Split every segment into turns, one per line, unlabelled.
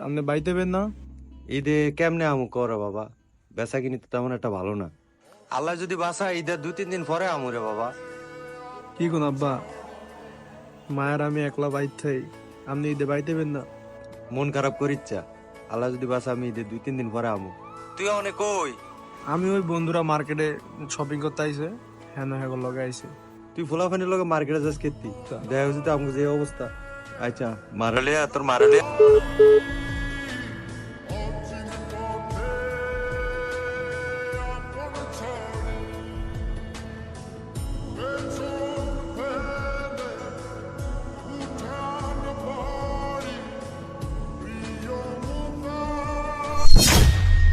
আপনি বাইতে পেন না?
ঈদে কেমনে আমু করো বাবা, বেচা কিনি তো তেমন একটা ভালো না। আল্লাহ যদি বাসা ঈদের 2-3 দিন পরে আমু রে বাবা।
কি কোন আব্বা, মায়ের আমি একলা বাইর থাই, আপনি ঈদে বাইতে পেন না?
মন খারাপ করিচ্ছা, আল্লাহ যদি বাসা আমি ঈদের 2-3 দিন পরে আমু। তুই অনেক কই?
আমি ওই বন্ধুরা মার্কেটে শপিং করতে আইছে, হ্যাঁ হ্যাঁ লগে আইছে।
তুই ফুলাফানির লগে মার্কেটে যাস কেতি, দেখা হচ্ছে তো আমাকে যে অবস্থা। আচ্ছা মারালে তোর মারালে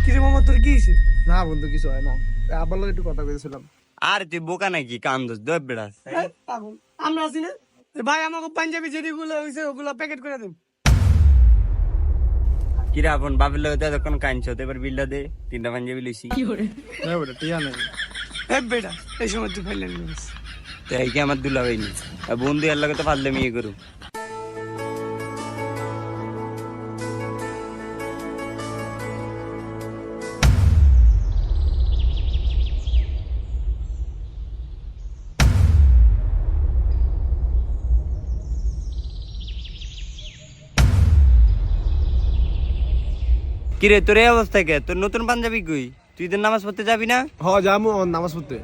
কিরে মামা তোর কি হইছে? না বন্ধু কিছু হয় না, আবার লগে একটু কথা কইছিলাম।
আর তুই বোকা নাকি কান্দস দব বেড়াস
পাগল আমরা আছি না ভাই, আমাকে পাঞ্জাবি যেগুলো হইছে ওগুলো প্যাকেট করে দিন।
কিরা আপন বাপের লগে তো এতক্ষণ কাঁদছ, তো এবার বিলটা দে, 3টা পাঞ্জাবি লইছি।
হ্যাঁ বেটা টিয়া নাই, এ বেটা এই সময় তুই ফাইলেন
তো এই কি আমার দুলা হয়নি, বন্ধু এর লগে তো পারলে মেয়ে করু। কিরে তোর এই অবস্থা কে? তোর নতুন পাঞ্জাবি কই? তুই তো নামাজ পড়তে যাবি না?
হ যামু নামাজ পড়তে।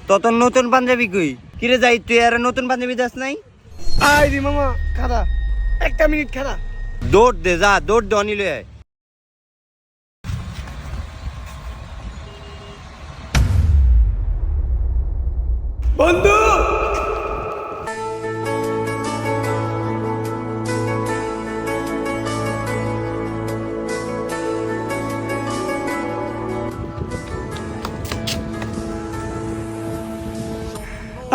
তো তোর নতুন পাঞ্জাবি কই? কিরে যাই তুই আর নতুন পাঞ্জাবি দাস নাই?
আই দি মামা খাদা, একটা মিনিট খাদা।
দৌড় দে, যা দৌড় দে, অনিল আয়।
বন্ধু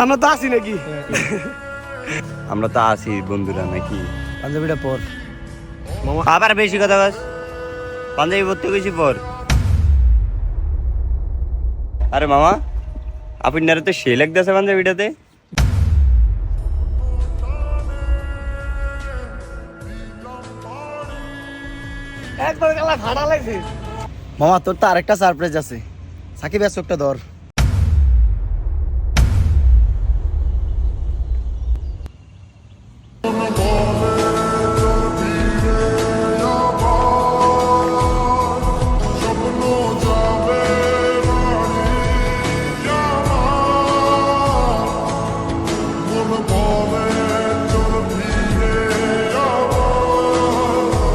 আমরা তো আসি নাকি?
আমরা তো আছি বন্ধুরা নাকি?
পাঞ্জাবিটা পর
আবার বেশি কথা বস, পাঞ্জাবি পড়তে গেছি পর। আরে মামা, আপনার তো সে লাগতেছে পাঞ্জাবিটাতে।
একবার গেলা ভাড়া লাগছে।
মামা তোর তো আরেকটা সারপ্রাইজ আছে, সাকিব একটা ধর।